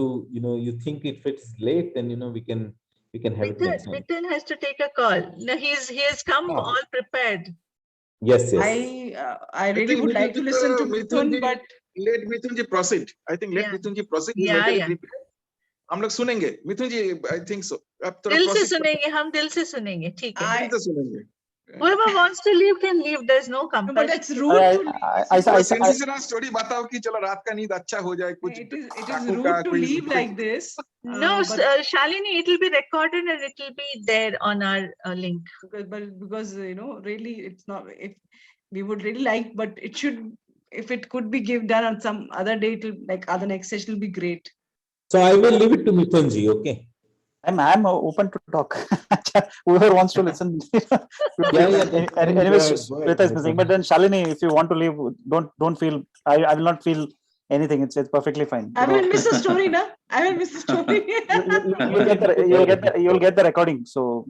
you think if it's late, then we can have it next time. Mithun has to take a call. No, he has come all prepared. Yes. I really would like to listen to Mithun, but let Mithun ji proceed. I think let Mithun ji proceed. He's mentally prepared. हम लोग सुनेंगे मिथुन जी. I think so. आप थोड़ा दिल से proceed सुनेंगे, हम दिल से सुनेंगे, ठीक है. दिल से सुनेंगे. Whoever wants to leave can leave. There's no compulsion. But it's rude to sensational story बताओ कि चलो रात का नींद अच्छा हो जाए कुछ. It is rude to leave like this. No, Shalini, it will be recorded and it will be there on our link. Because really, it's not. If we would really like, but it should. If it could be done on some other day, other next session will be great. So I will leave it to Mithun ji. Okay. I'm open to talk. Whoever wants to listen. Anyways, Shweta is missing. But then Shalini, if you want to leave, don't feel. I will not feel anything. It's perfectly fine. I will miss the story, na. I will miss the story. You'll get the recording. So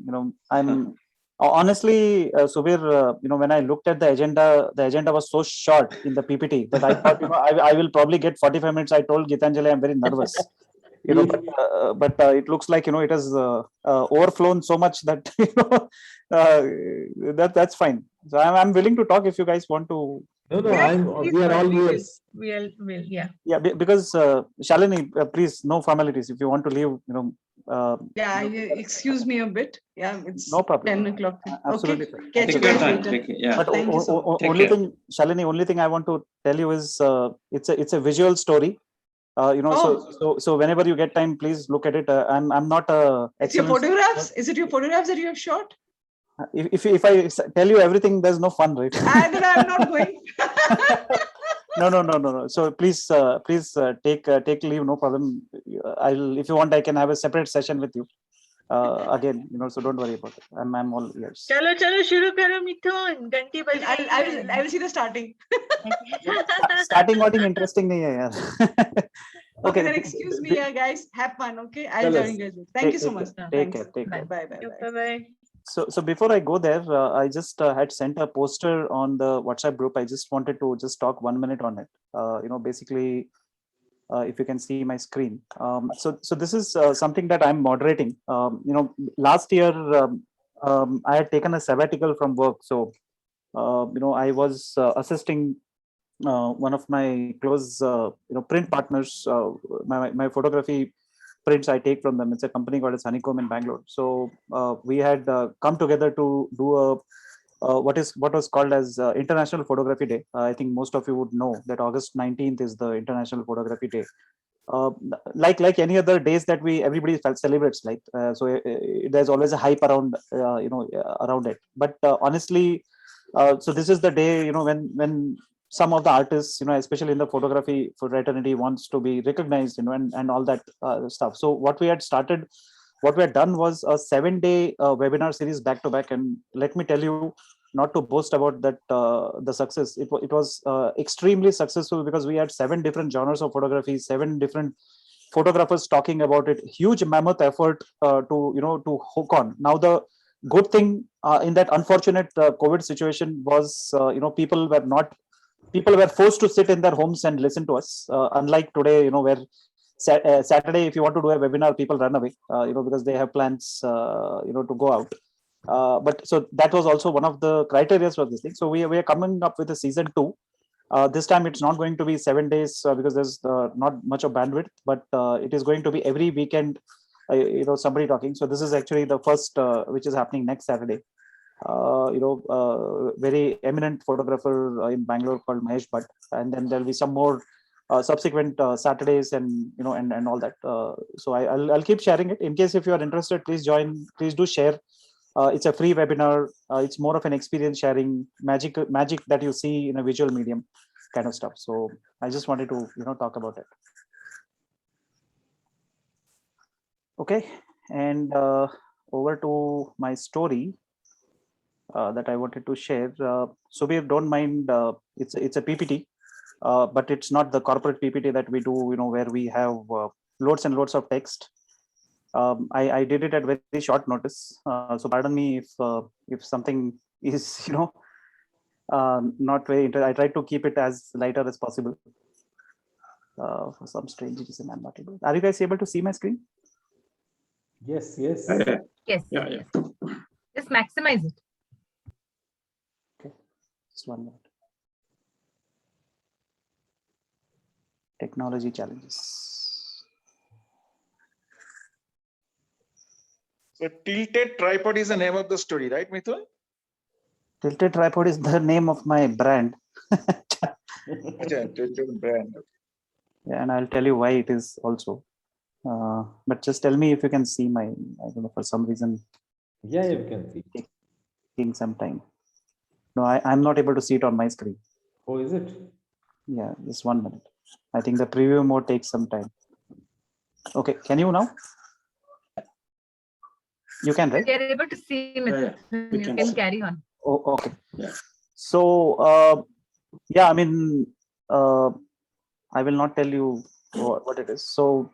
I'm honestly, Subir. When I looked at the agenda was so short in the PPT that I thought I will probably get 45 minutes. I told Gitanjali I'm very nervous. But it looks like it has overflown so much that that's fine. So I'm willing to talk if you guys want to. No, we are all yours. We'll, yeah. Yeah, because Shalini, please, no formalities. If you want to leave, excuse me a bit. Yeah, it's no problem. 10 o'clock. Absolutely. Okay. Catch you guys later. Yeah. But Shalini, only thing I want to tell you is it's a visual story. So whenever you get time, please look at it. I'm not a. It's your photographs. Is it your photographs that you have shot? If I tell you everything, there's no fun, right? Then I'm not going. No. So please take leave. No problem. If you want, I can have a separate session with you. Again, so don't worry about it. I'm all ears. Chalo, shuru karo Mithun. Ganti baji. I will see the starting. Starting interesting nahi hai yaar. Okay, then excuse me, guys. Have fun. Okay, I'll join you guys. Thank you so much. Take care. Bye. So before I go there, I just had sent a poster on the WhatsApp group. I just wanted to talk 1 minute on it. Basically, if you can see my screen. So this is something that I'm moderating. Last year I had taken a sabbatical from work. So I was assisting one of my close print partners. My photography prints I take from them. It's a company called Honeycomb in Bangalore. So we had come together to do what was called as International Photography Day. I think most of you would know that August 19th is the International Photography Day. Like any other days that everybody celebrates, like so there's always a hype around around it. But honestly, so this is the day when some of the artists, especially in the photography fraternity, wants to be recognized, and all that stuff. So what we had done was a 7-day webinar series back to back. And let me tell you, not to boast about that, the success, it was extremely successful, because we had 7 different genres of photography, 7 different photographers talking about it. Huge mammoth effort to hook on. Now the good thing in that unfortunate COVID situation was, people were forced to sit in their homes and listen to us. Unlike today, where Saturday, if you want to do a webinar, people run away, because they have plans, to go out. But so that was also one of the criteria for this thing. So we are coming up with a season 2. This time it's not going to be 7 days because there's not much of bandwidth, but it is going to be every weekend, somebody talking. So this is actually the first, which is happening next Saturday. Very eminent photographer in Bangalore called Mahesh Bhatt, and then there'll be some more subsequent Saturdays and all that. So I'll keep sharing it. In case if you are interested, please join. Please do share. It's a free webinar. It's more of an experience sharing, magic that you see in a visual medium kind of stuff. So I just wanted to talk about it. Okay, and over to my story that I wanted to share. Subir, don't mind. It's a PPT, but it's not the corporate PPT that we do. Where we have loads and loads of text. I did it at very short notice. So pardon me if something is not very. I tried to keep it as lighter as possible. For some strange reason, I'm not able. Are you guys able to see my screen? Yes, yes. Yes. Yeah, yeah. Just maximize it. Okay, just 1 minute. Technology challenges. So tilted tripod is the name of the story, right, Mithun? Tilted tripod is the name of my brand. Okay, tilted brand. Yeah, and I'll tell you why it is also. But just tell me if you can see my, I don't know, for some reason, Yeah, you can see. taking some time. No, I'm not able to see it on my screen. Oh, is it? Yeah, just 1 minute. I think the preview mode takes some time. Okay, can you now? You can, right? We are able to see Yeah, Mithun. we You can can see. carry on. Oh, okay. Yeah. So, yeah, I mean, I will not tell you what it is. So,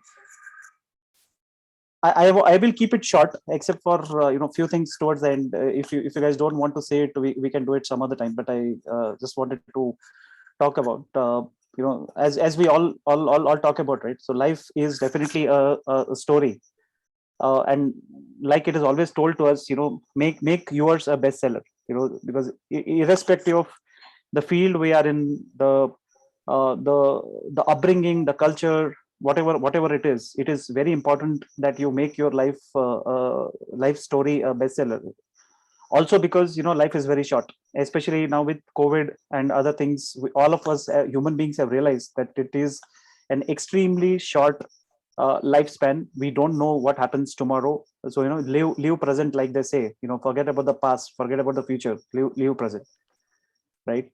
I will keep it short, except for few things towards the end. If you guys don't want to say it, we can do it some other time. But I just wanted to talk about as we all talk about, right? So life is definitely a story, and like it is always told to us, make yours a bestseller. Because irrespective of the field we are in, the upbringing, the culture, whatever it is very important that you make your life story a bestseller. Also because life is very short, especially now with COVID and other things. All of us human beings have realized that it is an extremely short lifespan. We don't know what happens tomorrow, so live present, like they say. Forget about the past, forget about the future, live present, right?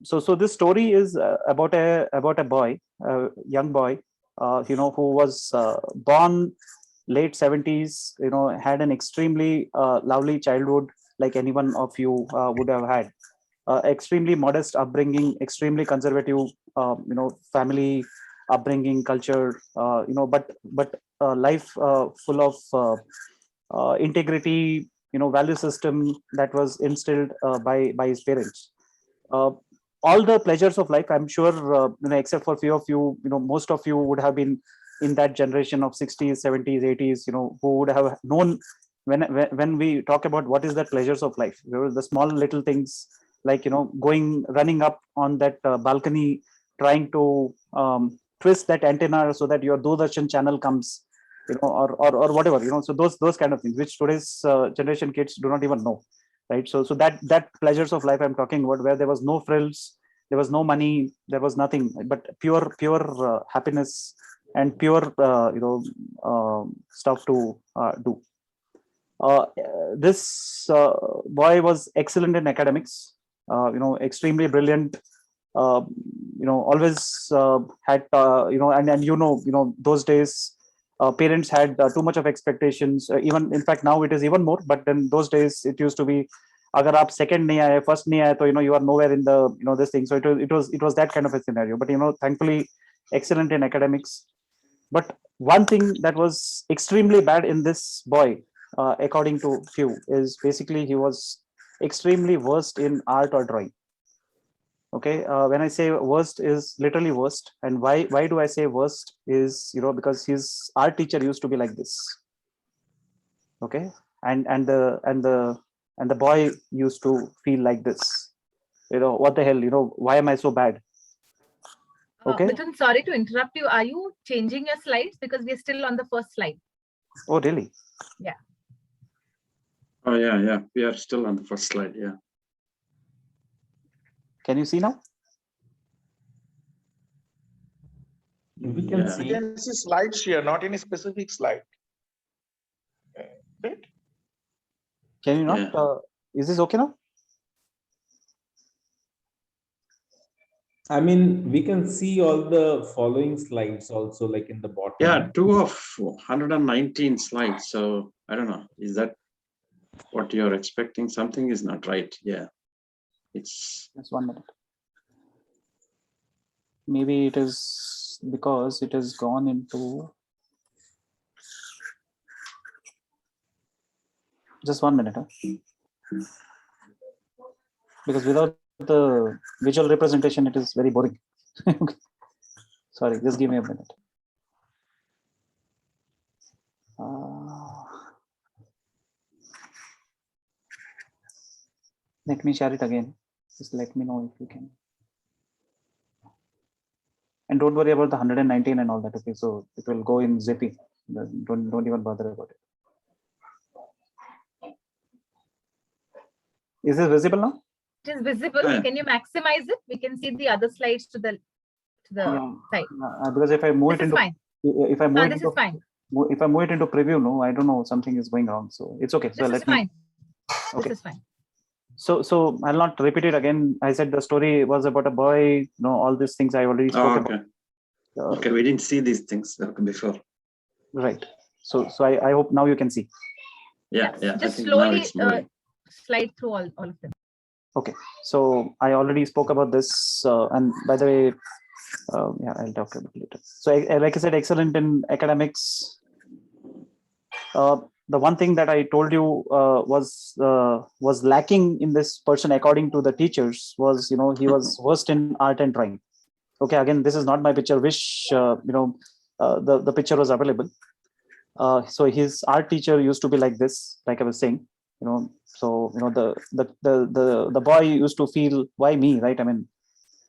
So this story is about a boy, a young boy, who was born late 70s, had an extremely lovely childhood, like any one of you would have had. Extremely modest upbringing, extremely conservative, family upbringing, culture, but life full of integrity, value system that was instilled by his parents. uh, all the pleasures of life, I'm sure, except for few of you, most of you would have been in that generation of 60s, 70s, 80s, who would have known when we talk about what is the pleasures of life. The small little things, like running up on that balcony, trying to twist that antenna so that your Doordarshan channel comes, or whatever, so those kind of things which today's generation kids do not even know, right? So that pleasures of life I'm talking about, where there was no frills, there was no money, there was nothing but pure happiness and pure stuff to do. This boy was excellent in academics, extremely brilliant, uh, always had those days parents had too much of expectations. Even in fact now it is even more, but then those days it used to be, agar aap second nahi aaye, first nahi aaye, तो you are nowhere in the this thing. So it was that kind of a scenario. But thankfully excellent in academics. But one thing that was extremely bad in this boy, according to few, is basically he was extremely worst in art or drawing. Okay, when I say worst, is literally worst. And why do I say worst is, because his art teacher used to be like this. Okay, and the boy used to feel like this. What the hell, why am I so bad? Okay. Mithun, sorry to interrupt you. Are you changing your slides? Because we're still on the first slide. Oh, really? Yeah. Oh, yeah. We are still on the first slide. Yeah. Can you see now? We can Yeah. see. We can see slides here, not any specific slide. Right? Can you not? Yeah. Is this okay now? I mean, we can see all the following slides also, like in the bottom. Yeah, 2 of 119 slides. So I don't know. Is that what you're expecting? Something is not right. Yeah. It's Just 1 minute. Maybe it is because it has gone into. Just 1 minute. Huh? Because without the visual representation, it is very boring. Okay. Sorry, just give me a minute. Let me share it again. Just let me know if you can. And don't worry about the 119 and all that. Okay, so it will go in zippy. Don't even bother about it. Is it visible now? It is visible. Yeah. Can you maximize it? We can see the other slides to the side. Because if I move This it is into, fine. if I move This it into, is fine. if I move it into preview, no, I don't know, something is going wrong. So it's okay. So This is let me. fine. Okay. This is fine. So I'll not repeat it again. I said the story was about a boy. All these things I already spoke okay. about. Okay, we didn't see these things before. Right. So I hope now you can see. Yeah. I Just think now slowly it's moving. slide through all of them. Okay. So I already spoke about this. And by the way, yeah, I'll talk a bit later. So like I said, excellent in academics. The one thing that I told you was lacking in this person, according to the teachers, was he was worst in art and drawing. Okay, again, this is not my picture. Wish the picture was available. So his art teacher used to be like this, like I was saying. So the boy used to feel, why me, right? I mean,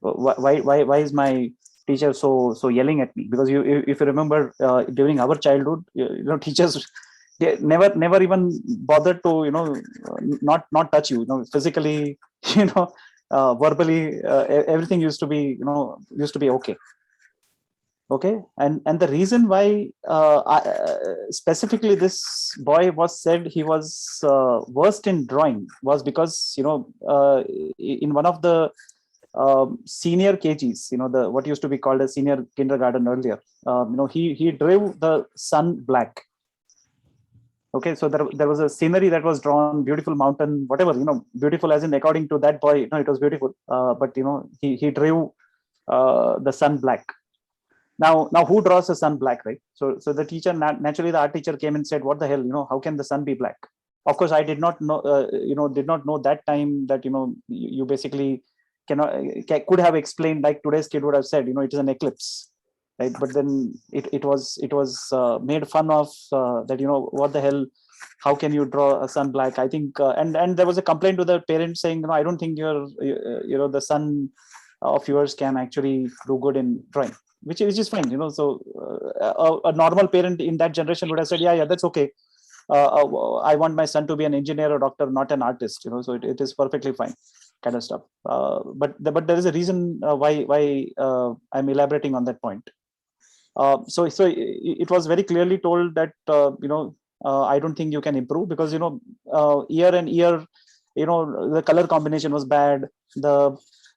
why is my teacher so yelling at me? Because if you remember, during our childhood, teachers, they never even bothered to not touch you, physically, verbally, everything used to be okay. Okay, and the reason why specifically this boy was said he was worst in drawing was because in one of the senior KGs, the what used to be called a senior kindergarten earlier, he drew the sun black. Okay, so there was a scenery that was drawn, beautiful mountain, whatever, beautiful as in according to that boy, it was beautiful. But he drew the sun black. Now who draws the sun black, right? So the teacher, naturally the art teacher came and said, what the hell, how can the sun be black? Of course, I did not know, did not know that time that, you basically could have explained, like today's kid would have said, it is an eclipse, right? But then it was made fun of, that, what the hell, how can you draw a sun black? I think, and there was a complaint to the parents saying, I don't think the son of yours can actually do good in drawing, which is fine, so a normal parent in that generation would have said, yeah, that's okay. I want my son to be an engineer or doctor, not an artist, so it is perfectly fine, kind of stuff. But there is a reason why I'm elaborating on that point. So it was very clearly told that I don't think you can improve, because year and year, the color combination was bad.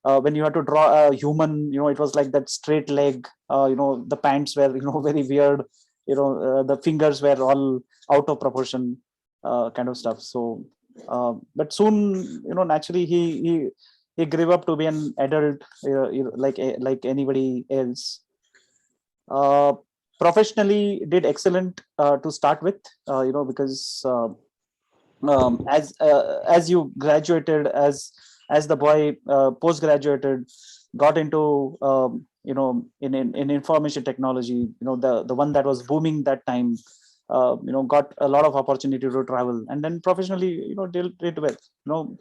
When you had to draw a human, it was like that straight leg. The pants were very weird. The fingers were all out of proportion, kind of stuff. So but soon, naturally he grew up to be an adult, like anybody else. Professionally did excellent to start with, because as you graduated, as the boy post graduated, got into in information technology, the one that was booming that time, got a lot of opportunity to travel, and then professionally did well,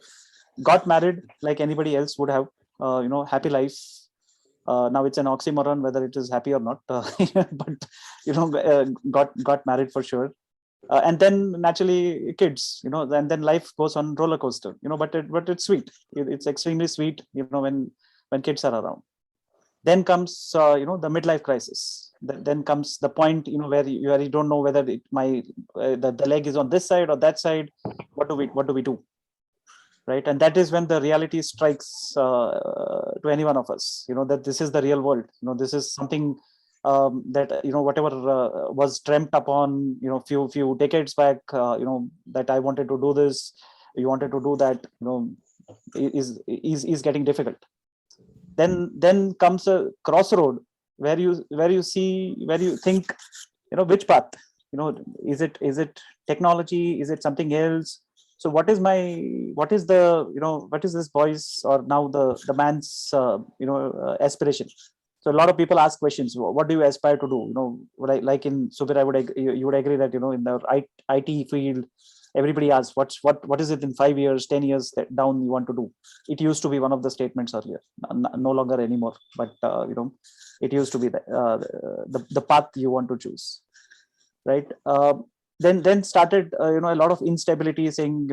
got married like anybody else would have, happy life. Now it's an oxymoron whether it is happy or not, but got married for sure. And then naturally kids, and then life goes on roller coaster, but it's sweet. It's extremely sweet, when kids are around. Then comes the midlife crisis. Then comes the point, where you don't know whether the leg is on this side or that side. What do we do? Right, and that is when the reality strikes to any one of us, that this is the real world. This is something that whatever was dreamt upon few decades back, that I wanted to do this, you wanted to do that, is getting difficult. Then comes a crossroad where you think, which path, is it technology, is it something else? So what is this boy's, or now the man's aspiration? So a lot of people ask questions. What do you aspire to do? Like in Subir, you would agree that in the IT field, everybody asks what is it in 5 years, 10 years down you want to do. It used to be one of the statements earlier, no longer anymore. But it used to be the path you want to choose, right? Then started a lot of instability, saying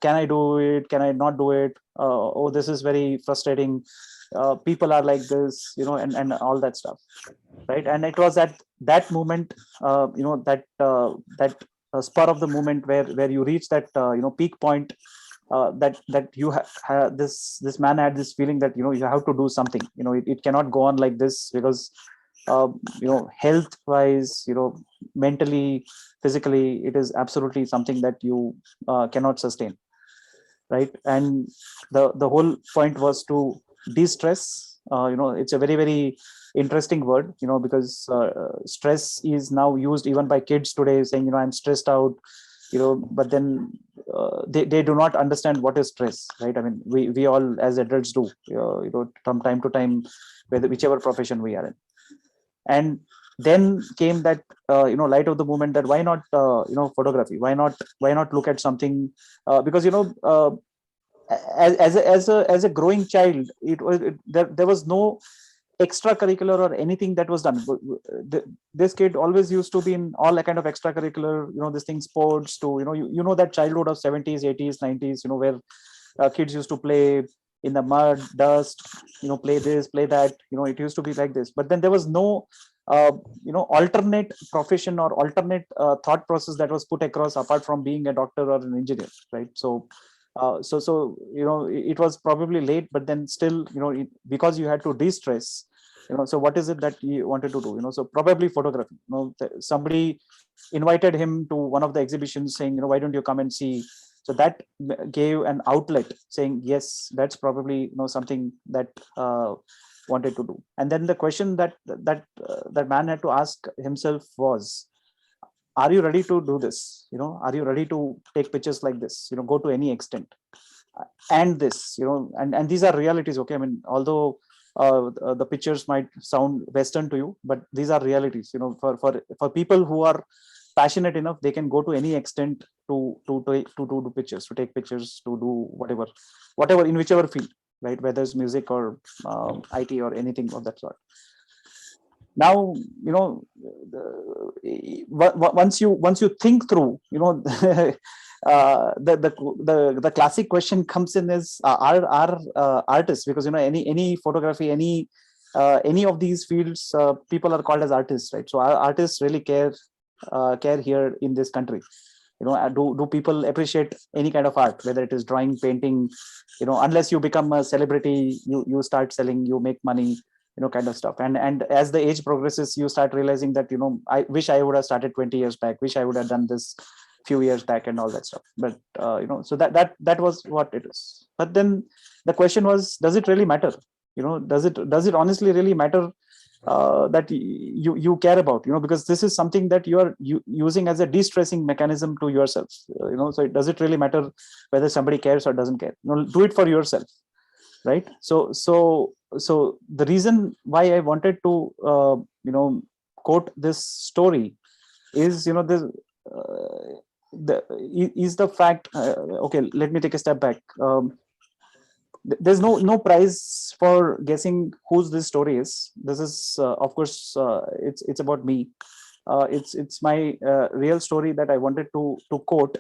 can I do it? Can I not do it? Oh, this is very frustrating. People are like this, and all that stuff, right? And it was at that moment, that spur of the moment where you reach that peak point, that you this man had this feeling that you have to do something. It cannot go on like this, because health wise, mentally, physically, it is absolutely something that you cannot sustain, right? And the whole point was to de-stress. It's a very, very interesting word, because stress is now used even by kids today, saying I'm stressed out, but then they do not understand what is stress, right? I mean, we all as adults do, from time to time, whichever profession we are in. And then came that light of the moment, that why not photography, why not look at something, because as a growing child, there was no extracurricular or anything that was done. This kid always used to be in all that kind of extracurricular, this thing, sports, to that childhood of 70s, 80s, 90s, where kids used to play in the mud, dust, play this, play that, it used to be like this. But then there was no alternate profession or alternate thought process that was put across, apart from being a doctor or an engineer, right? So it was probably late, but then still, because you had to de-stress, so what is it that you wanted to do? So probably photography. Somebody invited him to one of the exhibitions, saying, why don't you come and see? So that gave an outlet, saying, yes, that's probably something that wanted to do. And then the question that man had to ask himself was, are you ready to do this? Are you ready to take pictures like this? Go to any extent. And this, and these are realities. Okay, I mean, although the pictures might sound Western to you, but these are realities. For people who are passionate enough, they can go to any extent to do pictures, to take pictures, to do whatever in whichever field, right? Whether it's music or IT or anything of that sort. Now, once you think through, the classic question comes in is, are artists, because any photography, any of these fields, people are called as artists, right? So artists really care here in this country. Do people appreciate any kind of art, whether it is drawing, painting? Unless you become a celebrity, you start selling, you make money, kind of stuff. And as the age progresses, you start realizing that I wish I would have started 20 years back, wish I would have done this few years back, and all that stuff. But so that was what it is. But then the question was, does it really matter? Does it honestly really matter that you care about? Because this is something that you are using as a de-stressing mechanism to yourself. So does it really matter whether somebody cares or doesn't care? Do it for yourself, right? So the reason why I wanted to quote this story is this is the fact. Okay, let me take a step back. There's no prize for guessing whose this story is. This is of course it's about me. It's my real story that I wanted to quote,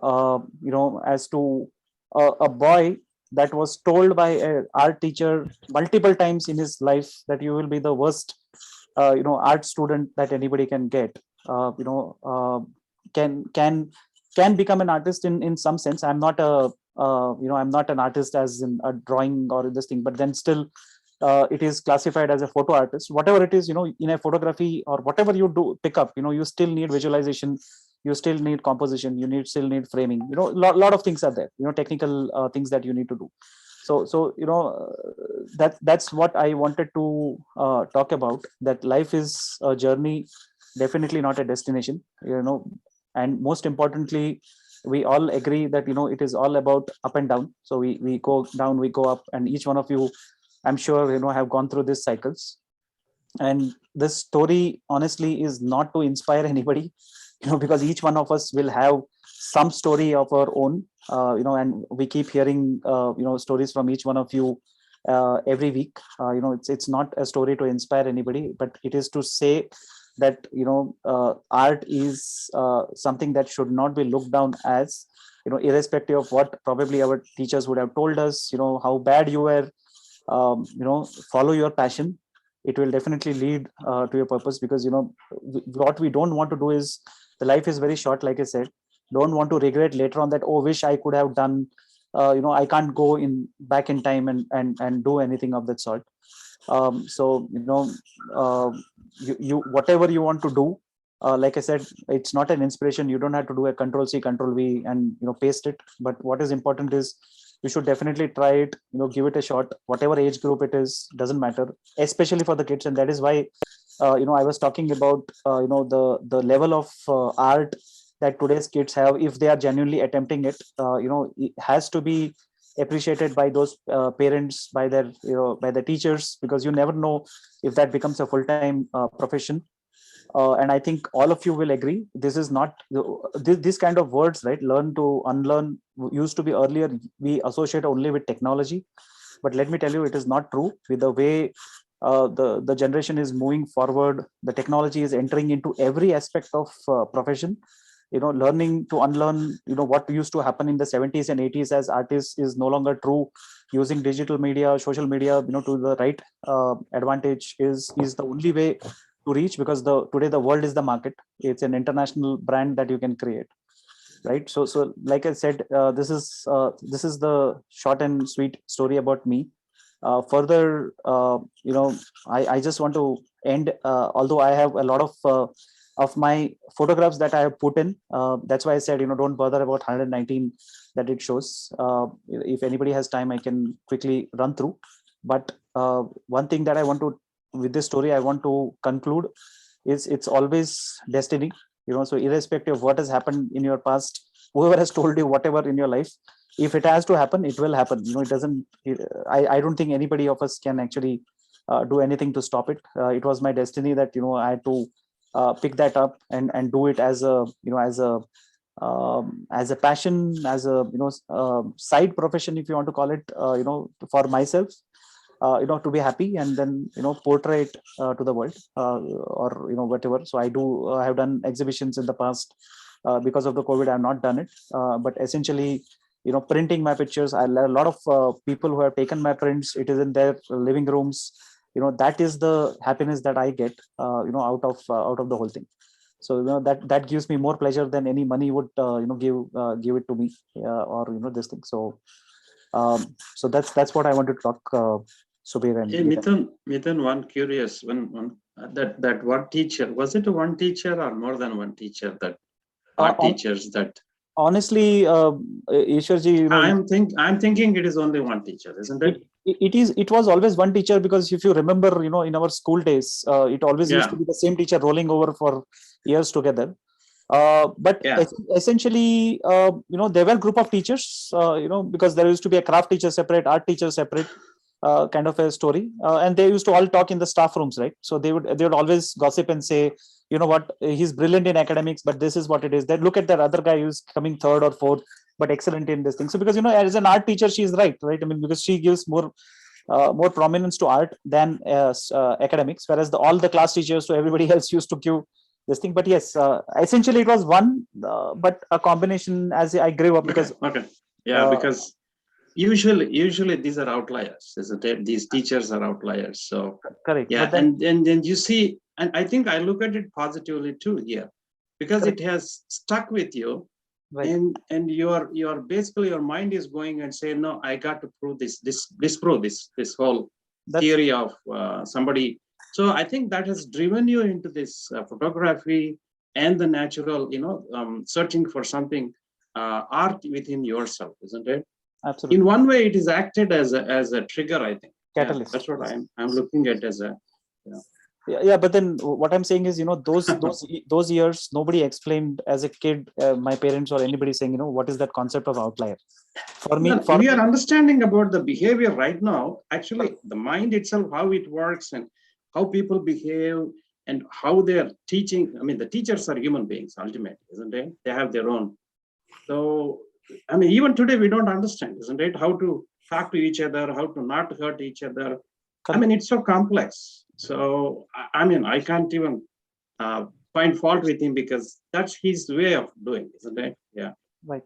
as to a boy that was told by an art teacher multiple times in his life that you will be the worst art student that anybody can get. Can become an artist in some sense. I'm not I'm not an artist as in a drawing or this thing, but then still it is classified as a photo artist. Whatever it is, in a photography or whatever you do pick up, you still need visualization, you still need composition, still need framing. Lot of things are there, technical things that you need to do. So that's what I wanted to talk about, that life is a journey, definitely not a destination. And most importantly, we all agree that it is all about up and down. So we go down, we go up, and each one of you I'm sure, have gone through these cycles. And this story honestly is not to inspire anybody, because each one of us will have some story of our own, and we keep hearing, stories from each one of you every week. It's not a story to inspire anybody, but it is to say that, art is something that should not be looked down as, irrespective of what probably our teachers would have told us, how bad you were. Follow your passion. It will definitely lead to your purpose, because what we don't want to do is, the life is very short, like I said. Don't want to regret later on that, oh, wish I could have done, I can't go back in time and do anything of that sort. So you whatever you want to do, like I said, it's not an inspiration. You don't have to do a Control-C, Control-V and paste it. But what is important is, you should definitely try it, give it a shot, whatever age group it is, doesn't matter, especially for the kids. And that is why I was talking about the level of art that today's kids have, if they are genuinely attempting it. It has to be appreciated by those parents, by their by the teachers, because you never know if that becomes a full-time profession. And I think all of you will agree, this is not this kind of words, right? Learn to unlearn used to be earlier, we associate only with technology. But let me tell you, it is not true. With the way the generation is moving forward, the technology is entering into every aspect of profession. Learning to unlearn, what used to happen in the 70s and 80s as artists is no longer true. Using digital media, social media, to the right advantage is the only way to reach, because today the world is the market. It's an international brand that you can create, right? So like I said, this is the short and sweet story about me. Further, I just want to end, although I have a lot of my photographs that I have put in. That's why I said, don't bother about 119 that it shows. If anybody has time, I can quickly run through. But one thing that I want to, with this story, I want to conclude is, it's always destiny. So irrespective of what has happened in your past, whoever has told you whatever in your life, if it has to happen, it will happen. It doesn't. I don't think anybody of us can actually do anything to stop it. It was my destiny that I had to pick that up and do it as a as a passion, as a side profession, if you want to call it, for myself, to be happy, and then portray it to the world, or whatever. So I have done exhibitions in the past. Because of the COVID, I have not done it, but essentially, printing my pictures. A lot of people who have taken my prints, it is in their living rooms. That is the happiness that I get out of the whole thing. So that gives me more pleasure than any money would give it to me, or this thing. So that's what I wanted to talk. Subir and Hey, Mithun, one curious one that one teacher, was it one teacher or more than one teacher, that art teachers that? Honestly, Ishwarji, I'm thinking it is only one teacher, isn't it? It was always one teacher, because if you remember, in our school days, it always used to be the same teacher rolling over for years together. But essentially, there were a group of teachers, because there used to be a craft teacher separate, art teacher separate, kind of a story, and they used to all talk in the staff rooms, right? So they would always gossip and say, what, he's brilliant in academics, but this is what it is. Then look at that other guy who's coming third or fourth, but excellent in this thing. So because as an art teacher, she's right? I mean, because she gives more prominence to art than academics, whereas all the class teachers, so everybody else used to give this thing. But yes, essentially it was one, but a combination as I grew up. Because because usually these are outliers, isn't it? These teachers are outliers. So correct. Yeah, and then you see, and I think I look at it positively too here, because it has stuck with you. Right. And your basically your mind is going and saying, no, I got to prove disprove this whole theory of somebody. So I think that has driven you into this photography and the natural, searching for something art within yourself, isn't it? Absolutely. In one way, it is acted as a trigger, I think. Catalyst. That's what I'm looking at as a. Yeah, but then what I'm saying is, those years, nobody explained as a kid, my parents or anybody saying, what is that concept of outlier? For me, we are understanding about the behavior right now. Actually, the mind itself, how it works and how people behave and how they're teaching. I mean, the teachers are human beings, ultimately, isn't it? They have their own. So, I mean, even today, we don't understand, isn't it? How to talk to each other, how to not hurt each other. I mean, it's so complex. So, I mean, I can't even find fault with him because that's his way of doing, isn't it? Yeah. Right.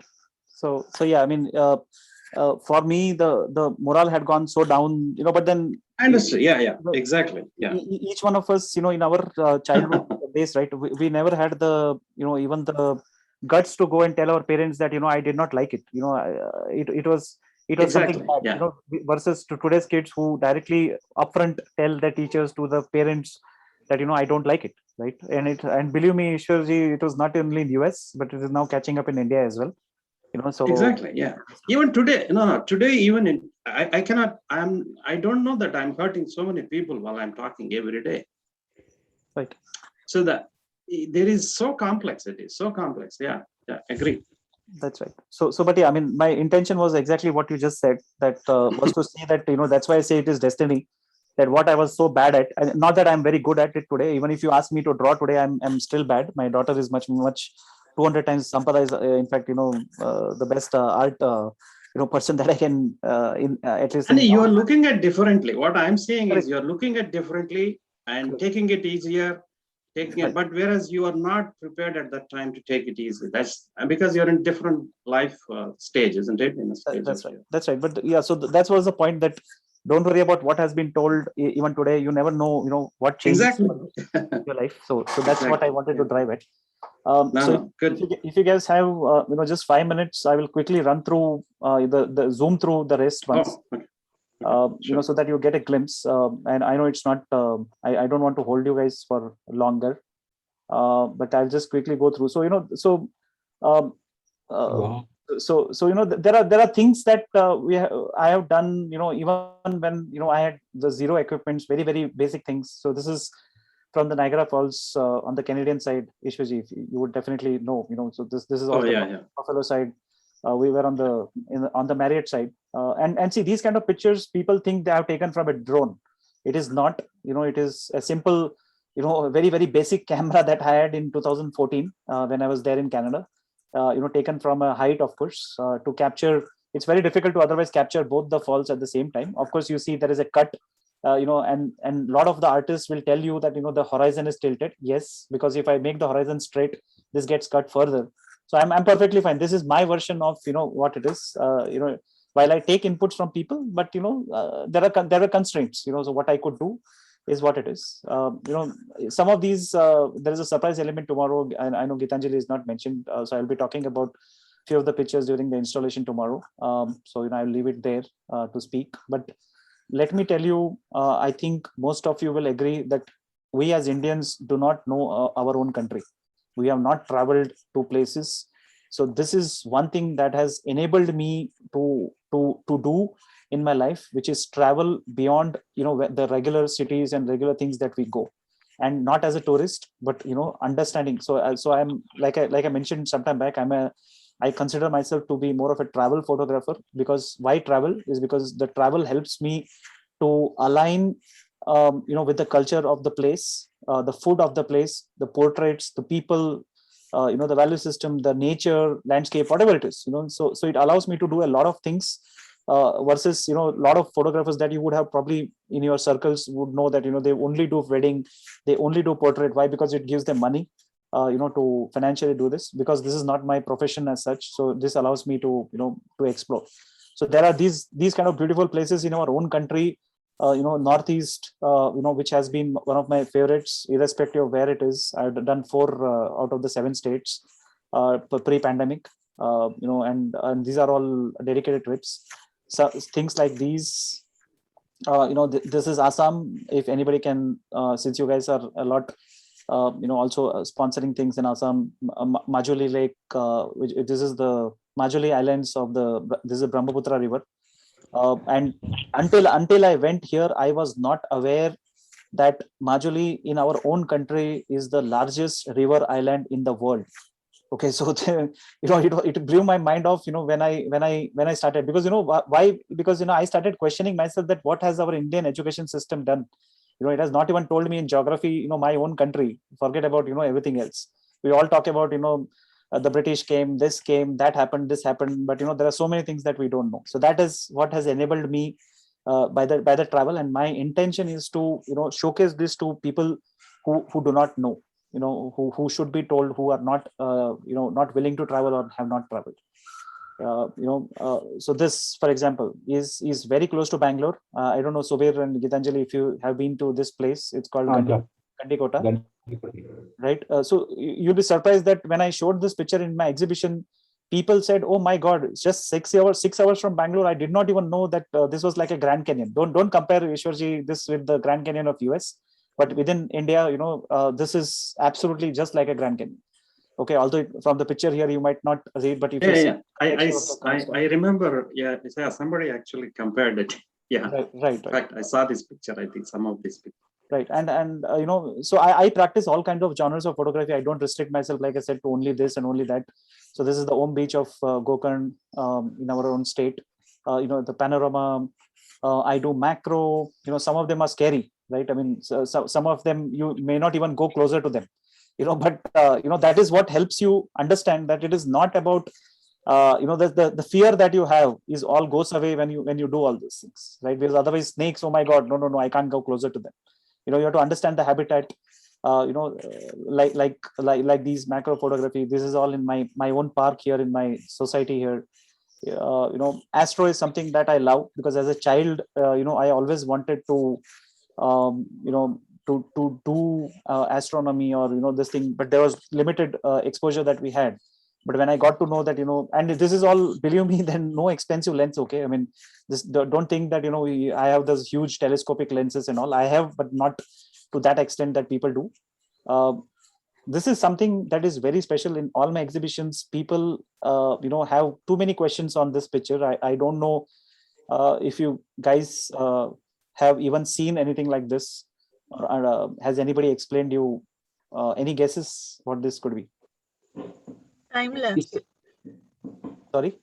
So yeah, I mean, for me, the morale had gone so down, but then I understand. Yeah, exactly. Yeah. Each one of us, in our childhood days, right? We never had the, even the guts to go and tell our parents that, I did not like it. It was Exactly. something bad, Yeah. versus to today's kids who directly upfront tell their teachers, to the parents, that, I don't like it, right? And believe me, Ishwarji, it was not only in US, but it is now catching up in India as well. So exactly, yeah. Even today, today, even in I cannot, I don't know that I'm hurting so many people while I'm talking every day. Right. So that there is so complex, it is so complex. Yeah, agree. That's right. So but yeah, I mean, my intention was exactly what you just said, that was to say that, that's why I say it is destiny, that what I was so bad at, and not that I'm very good at it today. Even if you ask me to draw today, I'm still bad. My daughter is much 200 times. Sampada is, in fact, the best art person that I can at least. And you are looking at differently. What I'm saying Correct. is you're looking at differently and correct. Taking it easier, taking it, but whereas you are not prepared at that time to take it easy. That's because you're in different life stage, isn't it? In a stage that's right. That's right. But yeah, so that was the point, that don't worry about what has been told even today. You never know, what changes exactly. your life. So that's exactly what I wanted to drive at. Good. If you guys have just 5 minutes, I will quickly run through the zoom through the rest once. Sure. So that you get a glimpse. And I know it's not. I don't want to hold you guys for longer, but I'll just quickly go through. So Wow. there are things that I have done. Even when I had the zero equipments, very very basic things. So this is from the Niagara Falls on the Canadian side, Ishwarji, you would definitely know. So this is also the Buffalo side. We were on the Marriott side, and see, these kind of pictures, people think they have taken from a drone. It is not. It is a simple, a very very basic camera that I had in 2014 when I was there in Canada. Taken from a height, of course, to capture. It's very difficult to otherwise capture both the falls at the same time. Of course, you see there is a cut. And a lot of the artists will tell you that the horizon is tilted. Yes, because if I make the horizon straight, this gets cut further. So I'm perfectly fine. This is my version of what it is. While I take inputs from people, but there are constraints. So what I could do is what it is. Some of these there is a surprise element tomorrow, and I know Gitanjali is not mentioned, so I'll be talking about a few of the pictures during the installation tomorrow. So I'll leave it there to speak, but let me tell you, I think most of you will agree that we as Indians do not know our own country. We have not traveled to places. So this is one thing that has enabled me to do in my life, which is travel beyond the regular cities and regular things that we go, and not as a tourist, but understanding. So I'm like I mentioned sometime back, I consider myself to be more of a travel photographer. Because why travel is because the travel helps me to align with the culture of the place, the food of the place, the portraits, the people, the value system, the nature, landscape, whatever it is. So it allows me to do a lot of things, versus a lot of photographers that you would have probably in your circles would know that they only do wedding, they only do portrait. Why? Because it gives them money to financially do this, because this is not my profession as such. So this allows me to to explore. So there are these kind of beautiful places in our own country, Northeast, which has been one of my favorites, irrespective of where it is. I've done 4 out of the 7 states pre-pandemic, and these are all dedicated trips. So things like these, this is Assam. If anybody can, since you guys are a lot, also sponsoring things in Assam, Majuli Lake, which this is the Majuli Islands of this is the Brahmaputra River. And until I went here, I was not aware that Majuli in our own country is the largest river island in the world. Okay, so it blew my mind off, when I started, because why? Because I started questioning myself that what has our Indian education system done? It has not even told me in geography, my own country. Forget about everything else. We all talk about the British came, this came, that happened, this happened, but there are so many things that we don't know. So that is what has enabled me by the travel, and my intention is to showcase this to people who do not know, who should be told, who are not not willing to travel or have not traveled. So this, for example, is very close to Bangalore. I don't know, Subir and Gitanjali, if you have been to this place. It's called Gandikota, right? So you'll be surprised that when I showed this picture in my exhibition, people said, "Oh my God, it's just 6 hours from Bangalore. I did not even know that this was like a Grand Canyon." Don't compare, Ishwarji, this with the Grand Canyon of US, but within India, this is absolutely just like a Grand Canyon. Okay, although from the picture here you might not read, but if you see, I remember, somebody actually compared it. Yeah, right. In fact, I saw this picture. I think some of this picture. Right, and so I practice all kinds of genres of photography. I don't restrict myself, like I said, to only this and only that. So this is the home beach of Gokarn in our own state. The panorama. I do macro. Some of them are scary, right? I mean, so some of them you may not even go closer to them. But that is what helps you understand that it is not about the fear that you have is all goes away when you do all these things, right? Because otherwise snakes, oh my God, no, I can't go closer to them. You have to understand the habitat. Like these macro photography. This is all in my own park here in my society here. Astro is something that I love because as a child, I always wanted to to do astronomy or this thing, but there was limited exposure that we had. But when I got to know that, and this is all, believe me, then no expensive lens. Okay, I mean, don't think that I have those huge telescopic lenses and all. I have, but not to that extent that people do. This is something that is very special in all my exhibitions. People have too many questions on this picture. I don't know if you guys have even seen anything like this, or has anybody explained you any guesses what this could be? Time lapse. Sorry,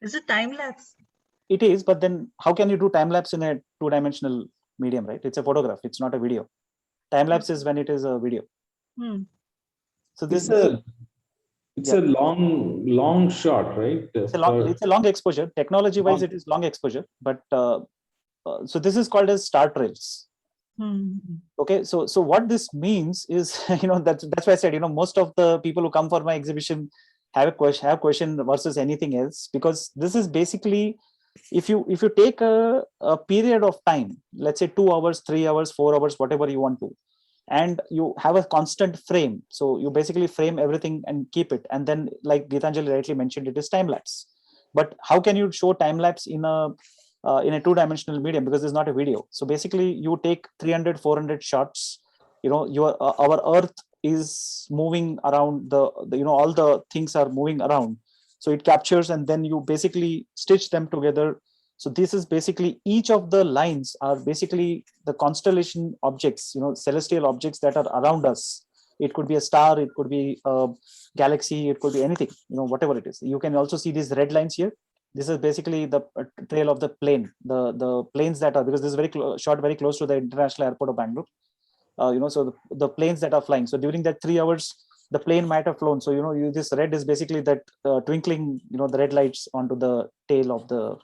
Is it time lapse? it is, but then how can you do time lapse in a two-dimensional medium, right? It's a photograph, it's not a video. Time lapse is when it is a video. So this it's a long shot, right? It's a long exposure. Technology wise, it is long exposure, but so this is called as star trails. Okay, so what this means is, that's why I said, most of the people who come for my exhibition have a question versus anything else, because this is basically, if you take a period of time, let's say 2 hours, 3 hours, 4 hours, whatever you want to, and you have a constant frame, so you basically frame everything and keep it, and then like Gitanjali rightly mentioned, it is time lapse. But how can you show time lapse in a two-dimensional medium, because it's not a video? So basically you take 300-400 shots. Our earth is moving around, the all the things are moving around, so it captures, and then you basically stitch them together. So this is basically, each of the lines are basically the constellation objects, celestial objects that are around us. It could be a star, it could be a galaxy, it could be anything, whatever it is. You can also see these red lines here. This is basically the trail of the plane, the planes that are, because this is shot very close to the international airport of Bangalore. So the planes that are flying. So during that 3 hours, the plane might have flown. So this red is basically that twinkling, the red lights onto the tail of the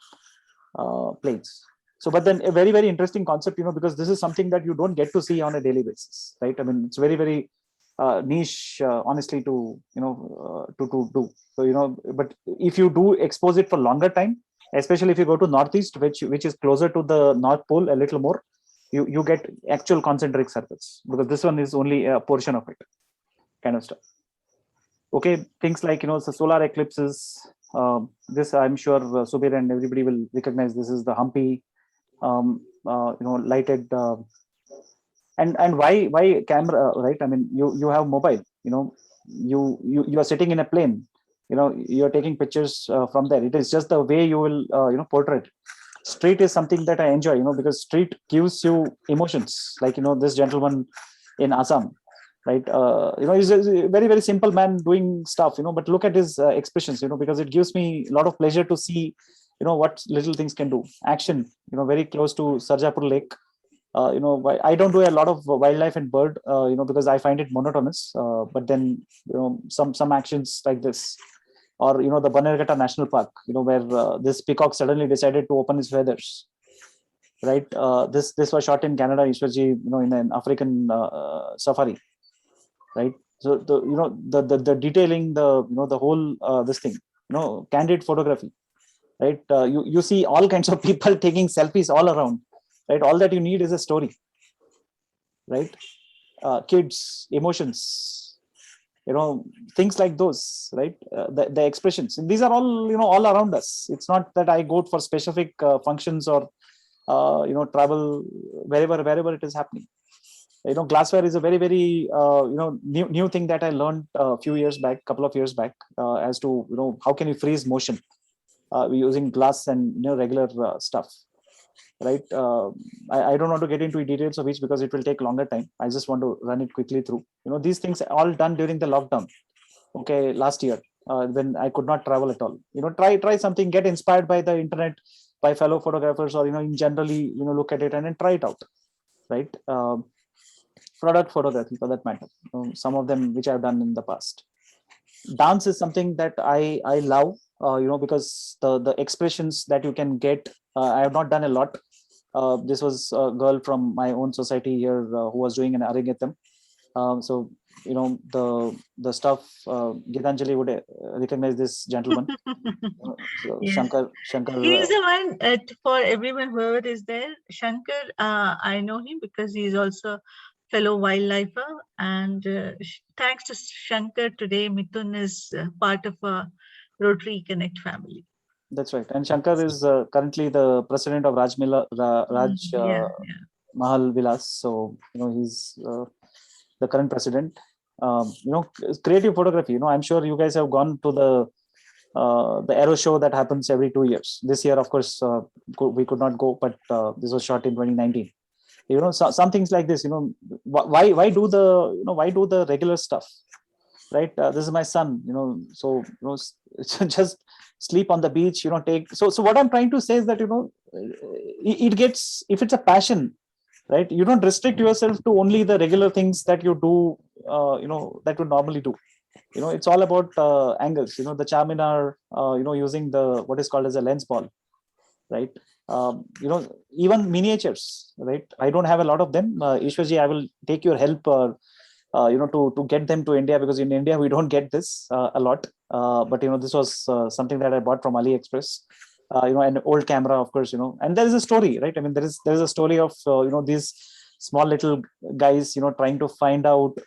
planes. So, but then a very, very interesting concept, because this is something that you don't get to see on a daily basis, right? I mean, it's very, very niche, honestly, to to do. So but if you do expose it for longer time, especially if you go to Northeast, which is closer to the North Pole a little more, you get actual concentric circles, because this one is only a portion of it, kind of stuff. Okay, things like so solar eclipses. This I'm sure Subir and everybody will recognize. This is the Humpy, lighted. And why camera, right? I mean, you have mobile. You are sitting in a plane. You're taking pictures from there. It is just the way you will portray it. street is something that I enjoy, because street gives you emotions. Like, this gentleman in Assam, right? He's a very, very simple man doing stuff, but look at his expressions, because it gives me a lot of pleasure to see, what little things can do. Action, very close to Sarjapur Lake. I don't do a lot of wildlife and bird, because I find it monotonous. But then, some actions like this, or the Bannerghatta National Park, where this peacock suddenly decided to open his feathers. Right, this was shot in Canada, especially in an African safari. Right, so the detailing, the whole this thing, candid photography. Right, you see all kinds of people taking selfies all around. Right, all that you need is a story. Right, kids, emotions, things like those. Right, the expressions, and these are all all around us. It's not that I go for specific functions or travel wherever it is happening. Glassware is a very, very new thing that I learned a couple of years back, as to how can you freeze motion using glass and regular stuff. Right, I don't want to get into details of each because it will take longer time. I just want to run it quickly through. These things are all done during the lockdown. Okay, last year, when I could not travel at all. Try something, get inspired by the internet, by fellow photographers, or in generally look at it and then try it out. Right, product photography for that matter. Some of them which I've done in the past. Dance is something that I love, because the expressions that you can get. I have not done a lot. This was a girl from my own society here who was doing an arangetam. So the stuff, Gitanjali would recognize this gentleman. So Yes. Shankar. He's the one, for everyone, whoever is there. Shankar, I know him because he's also fellow wildlifer, and thanks to Shankar, today Mithun is part of a Rotary Connect family. That's right. And Shankar is currently the president of Raj Mahal Vilas. So he's the current president. Creative photography. I'm sure you guys have gone to the Aero show that happens every 2 years. This year, of course, we could not go, but this was shot in 2019. Some things like this. Why do the regular stuff? Right, this is my son. So just sleep on the beach. Take. So what I'm trying to say is that it gets, if it's a passion, right, you don't restrict yourself to only the regular things that you do. That you normally do. It's all about angles. The Charminar, using the what is called as a lens ball. Right, even miniatures. Right, I don't have a lot of them. Ishwarji, I will take your help. To get them to India, because in India we don't get this a lot. But this was something that I bought from AliExpress. An old camera, of course. And there is a story, right? I mean, there is a story of these small little guys, trying to find out,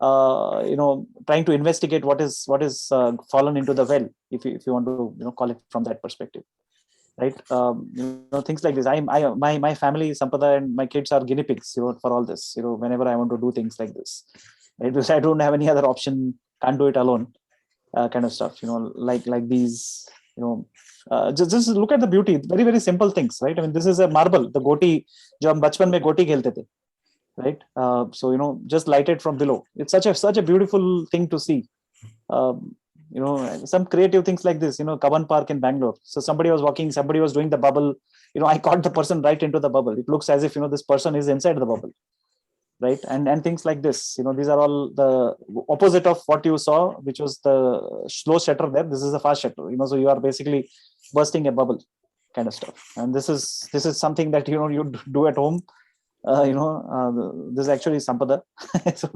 trying to investigate what is fallen into the well, if you want to call it from that perspective. Right, things like this. My family, Sampada, and my kids are guinea pigs, for all this. Whenever I want to do things like this, right? Because I don't have any other option, can't do it alone, kind of stuff. Like these. Just look at the beauty. Very, very simple things, right? I mean, this is a marble, the goti, jo hum bachpan mein goti khelte the, right? So just lighted from below. It's such a beautiful thing to see. Some creative things like this. Kaban Park in Bangalore. So somebody was walking, somebody was doing the bubble. I caught the person right into the bubble. It looks as if this person is inside the bubble, right? And things like this. These are all the opposite of what you saw, which was the slow shutter there. This is a fast shutter. So you are basically bursting a bubble, kind of stuff. And this is something that you do at home. This is actually Sampada. So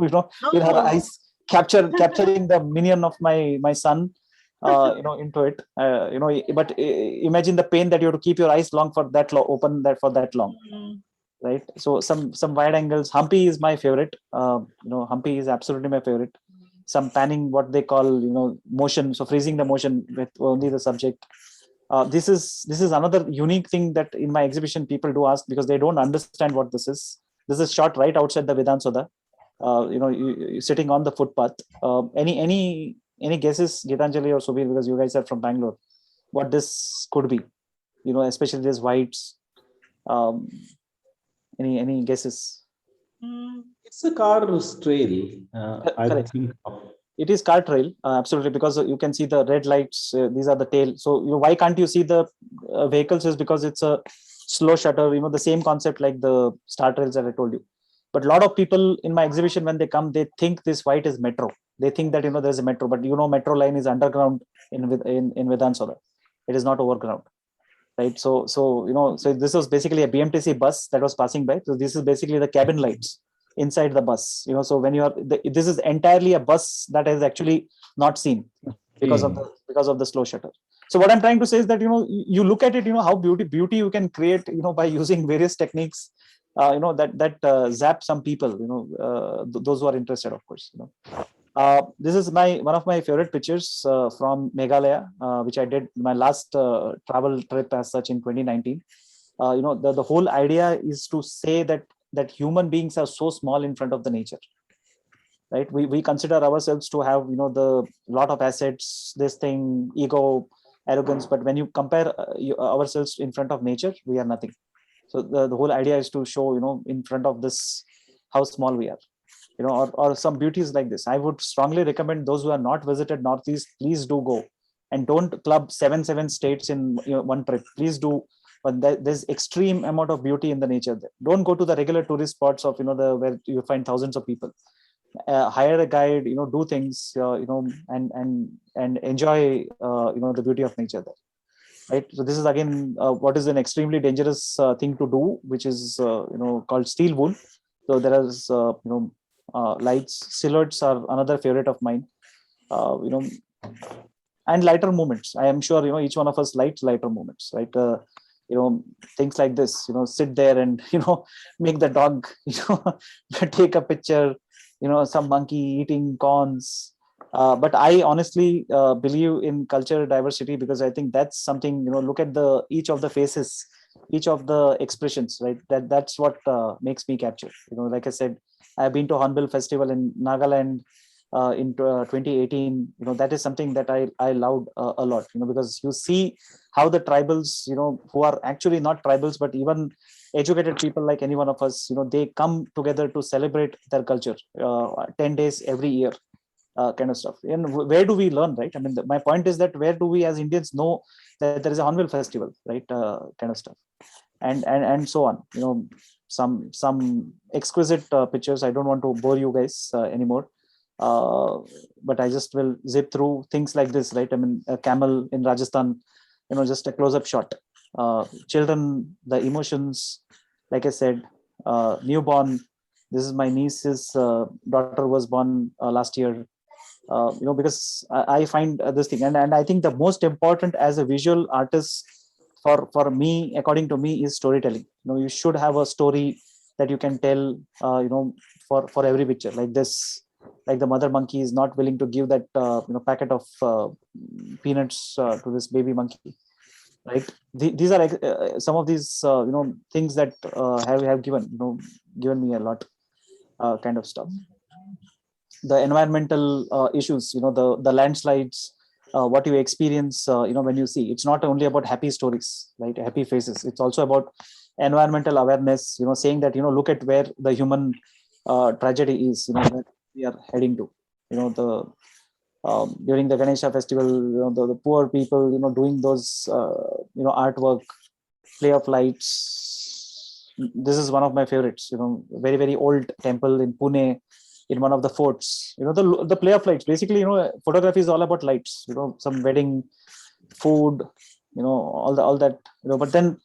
in her eyes, capturing the minion of my son, into it. But imagine the pain that you have to keep your eyes long for that open that for that long. Right. So some wide angles. Humpy is my favorite. Humpy is absolutely my favorite. Some panning, what they call motion. So freezing the motion with only the subject. This is another unique thing that in my exhibition people do ask, because they don't understand what this is. This is shot right outside the Vedant Soda. You sitting on the footpath. Any guesses, Gitanjali or Subir, because you guys are from Bangalore, what this could be? especially these whites. Any guesses? It's a car trail. I would Correct. think of. It is car trail, absolutely, because you can see the red lights. These are the tail. So why can't you see the vehicles? Is because it's a slow shutter. The same concept like the star trails that I told you. But a lot of people in my exhibition, when they come, they think this white is metro. They think that there's a metro, but metro line is underground in Vedant Solar. It is not overground, right? So this was basically a BMTC bus that was passing by. So this is basically the cabin lights inside the bus. So when you are, this is entirely a bus that is actually not seen because of the slow shutter. So what I'm trying to say is that you look at it, how beauty you can create, by using various techniques, that zap some people, those who are interested, of course. This is one of my favorite pictures from Meghalaya, which I did my last travel trip as such in 2019. The whole idea is to say that human beings are so small in front of the nature, right? We consider ourselves to have the lot of assets, this thing, ego, arrogance, but when you compare ourselves in front of nature, we are nothing. So the whole idea is to show in front of this how small we are. Or some beauties like this. I would strongly recommend those who are not visited Northeast, please do go, and don't club 7 states in one trip. Please do. But there's extreme amount of beauty in the nature there. Don't go to the regular tourist spots of where you find thousands of people. Hire a guide, do things, and enjoy the beauty of nature there. Right. So this is again what is an extremely dangerous thing to do, which is called steel wool. So there is lights, silhouettes are another favorite of mine. And lighter movements. I am sure each one of us likes lighter movements, right? Things like this. Sit there and make the dog take a picture. Some monkey eating corns. But I honestly believe in cultural diversity, because I think that's something. Look at each of the faces, each of the expressions, right? That's what makes me capture. Like I said, I've been to Hornbill Festival in Nagaland in 2018. That is something that I loved a lot. Because you see how the tribals, who are actually not tribals, but even educated people like any one of us, they come together to celebrate their culture 10 days every year. Kind of stuff. And where do we learn, right? I mean, my point is that where do we as Indians know that there is a Hornbill Festival, right? Kind of stuff, and so on. Some exquisite pictures. I don't want to bore you guys anymore, but I just will zip through things like this, right? I mean, a camel in Rajasthan, just a close-up shot. Children, the emotions, like I said, newborn. This is my niece's daughter was born last year. Because I find this thing, and I think the most important as a visual artist for me, according to me, is storytelling. You should have a story that you can tell, for every picture. Like this, like the mother monkey is not willing to give that packet of peanuts to this baby monkey, right? These are some of these things that have given me a lot kind of stuff. The environmental issues, the landslides, what you experience, when you see. It's not only about happy stories, right? Happy faces. It's also about environmental awareness. Saying that look at where the human tragedy is. That we are heading to. The during the Ganesha festival, the poor people, doing those artwork, play of lights. This is one of my favorites. Very very old temple in Pune, in one of the forts. The play of lights. Basically, photography is all about lights. Some wedding, food, all that. But then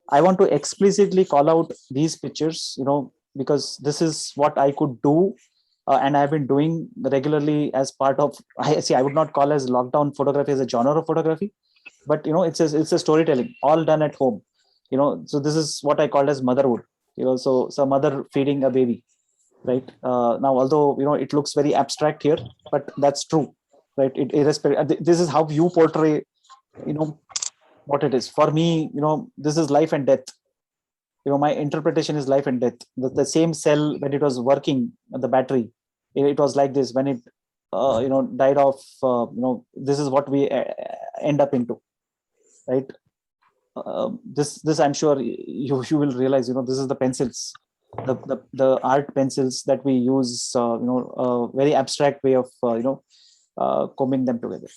I want to explicitly call out these pictures. Because this is what I could do, and I've been doing regularly as part of. I would not call as lockdown photography as a genre of photography, but it's a storytelling, all done at home. So this is what I call as motherhood. So some mother feeding a baby, right? Now, although it looks very abstract here, but that's true, right? This is how you portray what it is. For me, this is life and death. My interpretation is life and death. The same cell, when it was working, the battery, it was like this. When it died off, this is what we end up into, right? this I'm sure you will realize, this is the pencils, the art pencils that we use, a very abstract way of combing them together.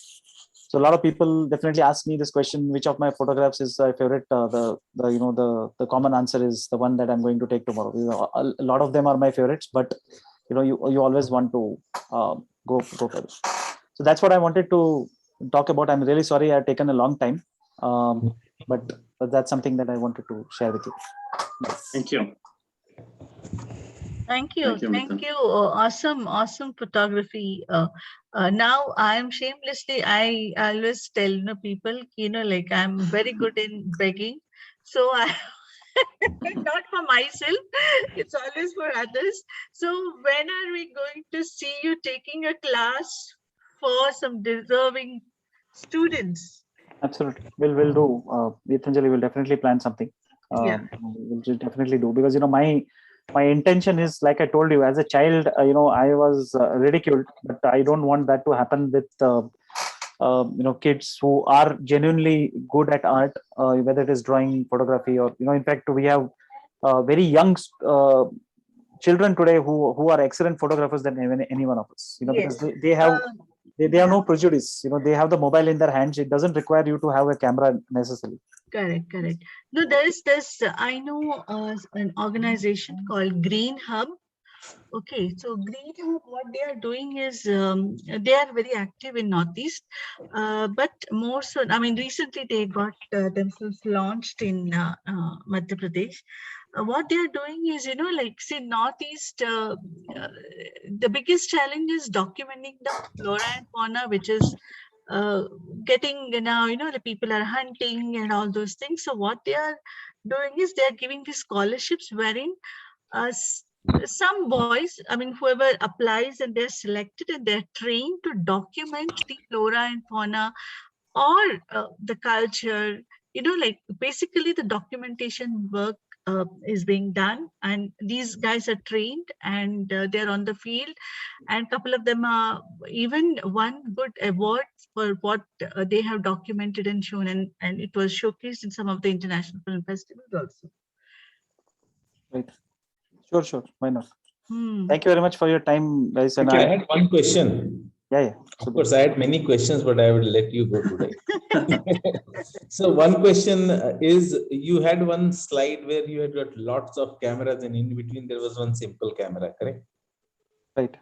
So a lot of people definitely ask me this question: which of my photographs is my favorite? The common answer is the one that I'm going to take tomorrow. A lot of them are my favorites, but you always want to go for it. So that's what I wanted to talk about. I'm really sorry I've taken a long time, but that's something that I wanted to share with you. Thank you. Thank you. Thank you, Thank Mithun. you. Awesome photography. Now I am shamelessly, I always tell people, like I'm very good in begging. So I not for myself, it's always for others. So when are we going to see you taking a class for some deserving students? Absolutely, we'll do. Gitanjali will definitely plan something. Yeah. We'll definitely do, because my intention is, like I told you, as a child, I was ridiculed, but I don't want that to happen with kids who are genuinely good at art, whether it is drawing, photography, or in fact we have very young children today who are excellent photographers than any one of us, because Yes. they have no prejudice. They have the mobile in their hands. It doesn't require you to have a camera necessarily. Correct. No, there's this, I know an organization called Green Hub. Okay, so Green Hub, what they are doing is they are very active in Northeast, but more so, I mean, recently they got themselves launched in Madhya Pradesh. What they are doing is, like say Northeast, the biggest challenge is documenting the flora and fauna, which is getting now, the people are hunting and all those things. So what they are doing is they are giving these scholarships wherein some boys, I mean, whoever applies and they're selected and they're trained to document the flora and fauna or the culture, like basically the documentation work is being done, and these guys are trained and they're on the field, and a couple of them are even won good awards for what they have documented and shown, and it was showcased in some of the international film festivals also. Right. Sure. Why not? Hmm. Thank you very much for your time, guys. And I had one question. Yeah. Of course, I had many questions, but I will let you go today. So one question is, you had one slide where you had got lots of cameras, and in between there was one simple camera, correct? Right.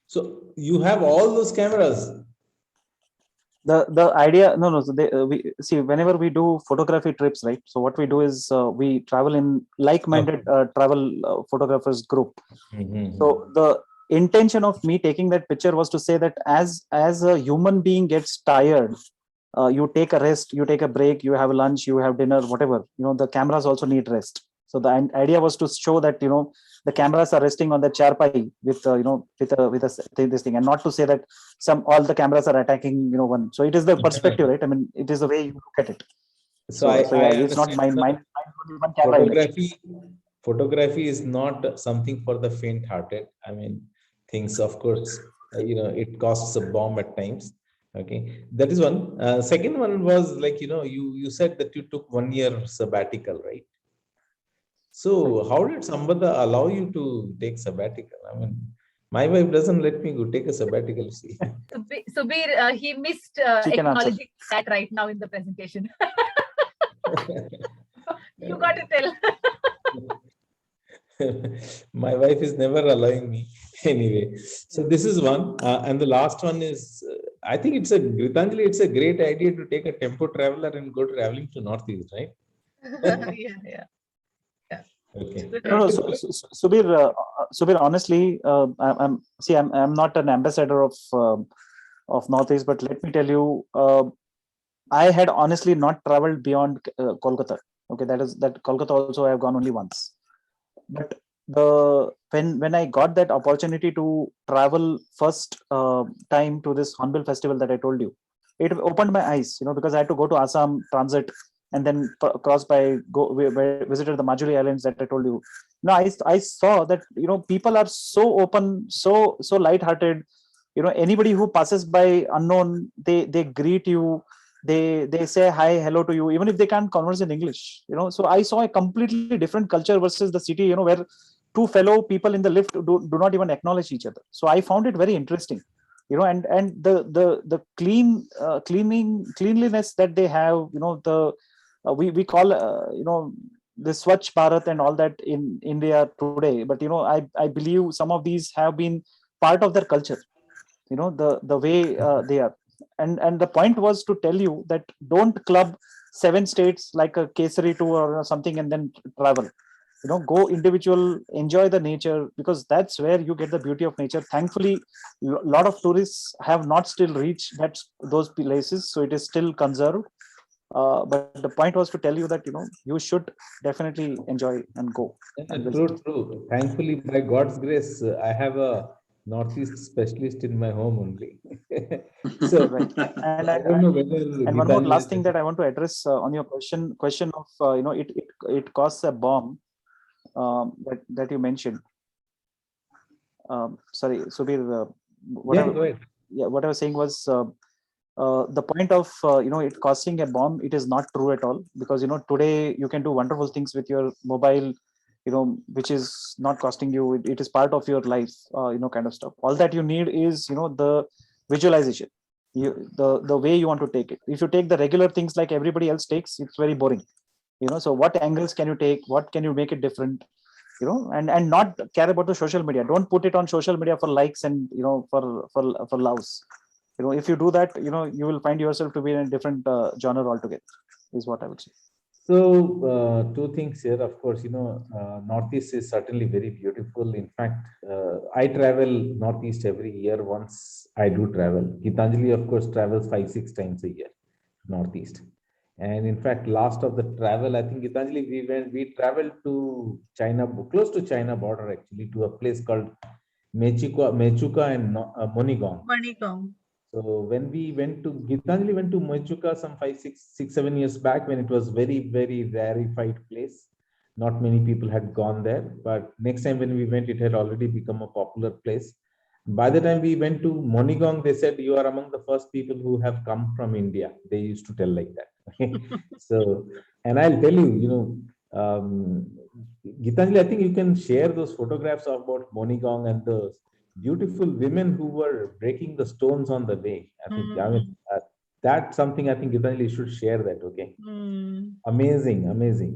So you have all those cameras. The idea, no. So we see, whenever we do photography trips, right? So what we do is we travel in like-minded travel photographers group. Mm-hmm. So the intention of me taking that picture was to say that as a human being gets tired, you take a rest, you take a break, you have lunch, you have dinner, whatever. The cameras also need rest. So the idea was to show that the cameras are resting on the charpai with this thing, and not to say that all the cameras are attacking one. So it is the perspective, right? I mean, it is the way you look at it. So I it's not understand mine. One camera photography is not something for the faint-hearted. I mean, things, of course, it costs a bomb at times. Okay, that is one. Second one was like, you said that you took 1 year sabbatical, right? So how did Sambandha allow you to take sabbatical? I mean, my wife doesn't let me go take a sabbatical. See. Subir, he missed acknowledging that right now in the presentation. You got to tell. My wife is never allowing me anyway. So this is one. And the last one is, I think Gitanjali, it's a great idea to take a tempo traveler and go traveling to Northeast, right? Yeah. Okay. No, Subir, honestly, I'm not an ambassador of Northeast, but let me tell you, I had honestly not traveled beyond Kolkata. Okay, that Kolkata also I have gone only once. But when I got that opportunity to travel first time to this Hornbill festival that I told you, it opened my eyes, because I had to go to Assam transit and then cross visited the Majuli Islands that I told you. Now I saw that people are so open, so light-hearted. Anybody who passes by unknown, they greet you. they say hi, hello to you, even if they can't converse in English. So I saw a completely different culture versus the city, where two fellow people in the lift do not even acknowledge each other. So I found it very interesting, and the cleanliness that they have, we call the Swachh Bharat and all that in India today, but I believe some of these have been part of their culture, the way they are. And the point was to tell you that don't club 7 states like a Kesari tour or something and then travel. Go individual, enjoy the nature, because that's where you get the beauty of nature. Thankfully, a lot of tourists have not still reached those places, so it is still conserved. But the point was to tell you that you should definitely enjoy and go. True. Thankfully, by God's grace, I have a Northeast specialist in my home only. So right. I don't know whether And one more Gitanjali last thing that I want to address on your question of it costs a bomb, that you mentioned. Sorry, Subir. go ahead. What I was saying was the point of it costing a bomb. It is not true at all, because today you can do wonderful things with your mobile, which is not costing you. It is part of your life, kind of stuff. All that you need is the visualization. The way you want to take it. If you take the regular things like everybody else takes, it's very boring. So what angles can you take? What can you make it different? And not care about the social media. Don't put it on social media for likes and for loves. If you do that, you will find yourself to be in a different genre altogether, is what I would say. So two things here. Of course, Northeast is certainly very beautiful. In fact, I travel Northeast every year. Once I do travel. Gitanjali, of course, travels 5-6 times a year Northeast. And in fact, last of the travel, I think Gitanjali, we traveled to China, close to China border actually, to a place called Mechuka and Monigong. So when we went to Gitanjali went to Mechuka some 5, 6, 7 years back, when it was very, very rarefied place. Not many people had gone there, but next time when we went, it had already become a popular place. By the time we went to Monigong, they said, you are among the first people who have come from India. They used to tell like that. So, and I'll tell you, Gitanjali, I think you can share those photographs about Monigong and the beautiful women who were breaking the stones on the way. I mean, that's something I think Gitanjali should share that. Okay. Amazing.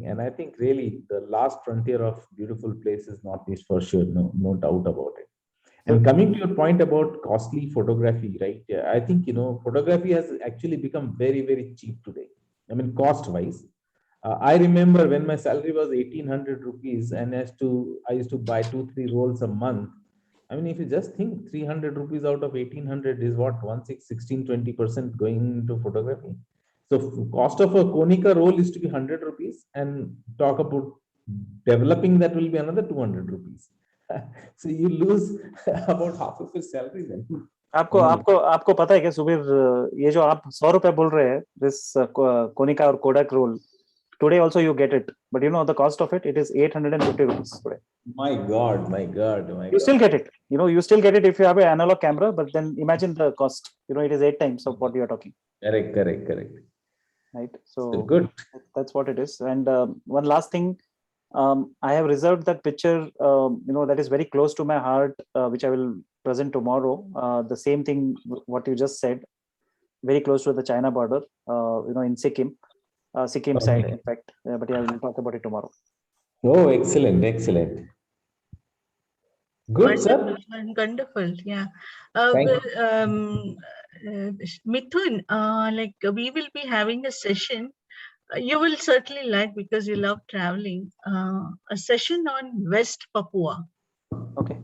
And I think really the last frontier of beautiful places, Northeast for sure. No doubt about it. And coming to your point about costly photography, right? Yeah, I think, photography has actually become very, very cheap today. I mean, cost wise. I remember when my salary was 1,800 rupees and I used to buy 2-3 rolls a month. I mean, if you just think 300 rupees out of 1,800 is what, 16-20% going into photography. So cost of a Konica roll used to be 100 rupees, and talk about developing that will be another 200 rupees. So you lose about half of your salary then. आपको पता है क्या सुबीर, ये जो आप 100 रुपए बोल रहे हैं, this Konica or Kodak roll, today also you get it, but the cost of it is 850 rupees today. My God. You still get it. You still get it if you have an analog camera, but then imagine the cost. It is 8 times of what you are talking. Correct. Right. So good. That's what it is. And one last thing, I have reserved that picture, that is very close to my heart, which I will present tomorrow. The same thing, what you just said, very close to the China border, in Sikkim side, in fact. But yeah, we'll talk about it tomorrow. Oh, excellent. Good, sir. Wonderful. Yeah. Mithun, we will be having a session. You will certainly like, because you love traveling, a session on West Papua. Okay.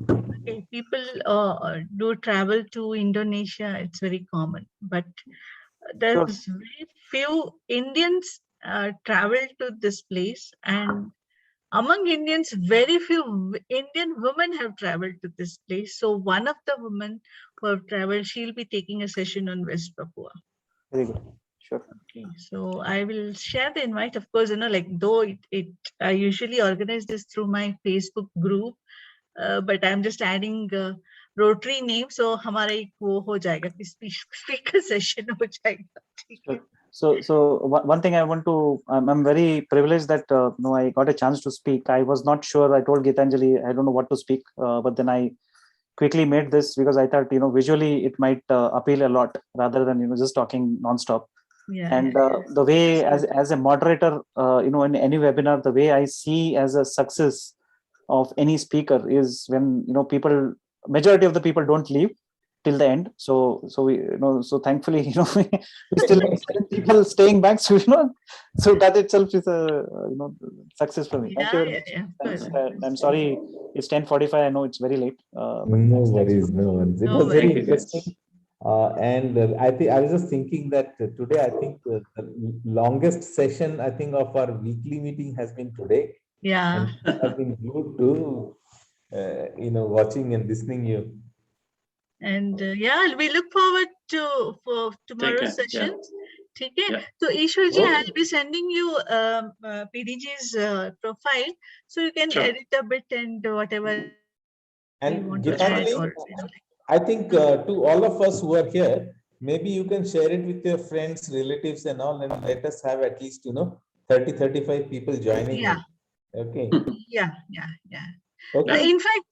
People do travel to Indonesia. It's very common, but there's very few Indians travel to this place, and among Indians, very few Indian women have traveled to this place. So one of the women who have traveled, she'll be taking a session on West Papua. Very good. Sure. Okay, so I will share the invite. Of course, though I usually organize this through my Facebook group, but I'm just adding Rotary name, so हमारा एक वो हो जाएगा, speaker session हो जाएगा. So one thing I want to, I'm very privileged that I got a chance to speak. I was not sure. I told Gitanjali I don't know what to speak, but then I quickly made this because I thought visually it might appeal a lot rather than just talking nonstop. Yeah. And the way as a moderator, in any webinar, the way I see as a success of any speaker is when majority of the people don't leave till the end. So we so thankfully we still have 7 people staying back. So so that itself is a success for me. Thank you very much. Thanks. I'm sorry it's 10:45. I know it's very late. No worries, no worries. It was very interesting. And I think I was just thinking that today, I think the longest session, I think, of our weekly meeting has been today. Yeah. And it has been good to, watching and listening you. And we look forward for tomorrow's sessions. Okay. So Ishwarji, I'll be sending you PDG's profile, so you can edit a bit and whatever. And Gitanjali, I think to all of us who are here, maybe you can share it with your friends, relatives and all, and let us have at least, 30, 35 people joining. Yeah. Okay. Yeah. Okay. In fact,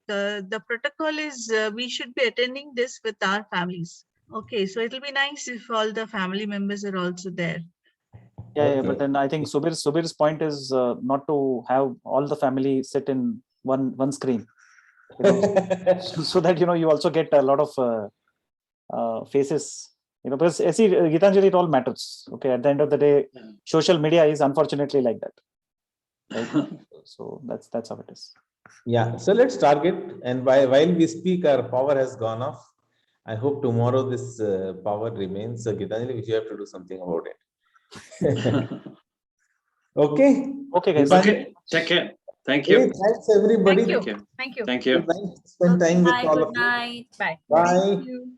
the protocol is we should be attending this with our families. Okay, so it'll be nice if all the family members are also there. Yeah, but then I think Subir's point is not to have all the family sit in one screen, so that you also get a lot of faces. Because see, Gitanjali, it all matters. Okay, at the end of the day, social media is unfortunately like that. Right? So that's how it is. Yeah. So let's target, and while we speak, our power has gone off. I hope tomorrow this power remains. So Gitanjali, you have to do something about it. Okay. Okay, guys. Okay. Take care. Thank you. Hey, thanks everybody. Thank you. Thank you. Thank you. Nice to spend time with all of you. Good night. Bye. Bye. Thank you.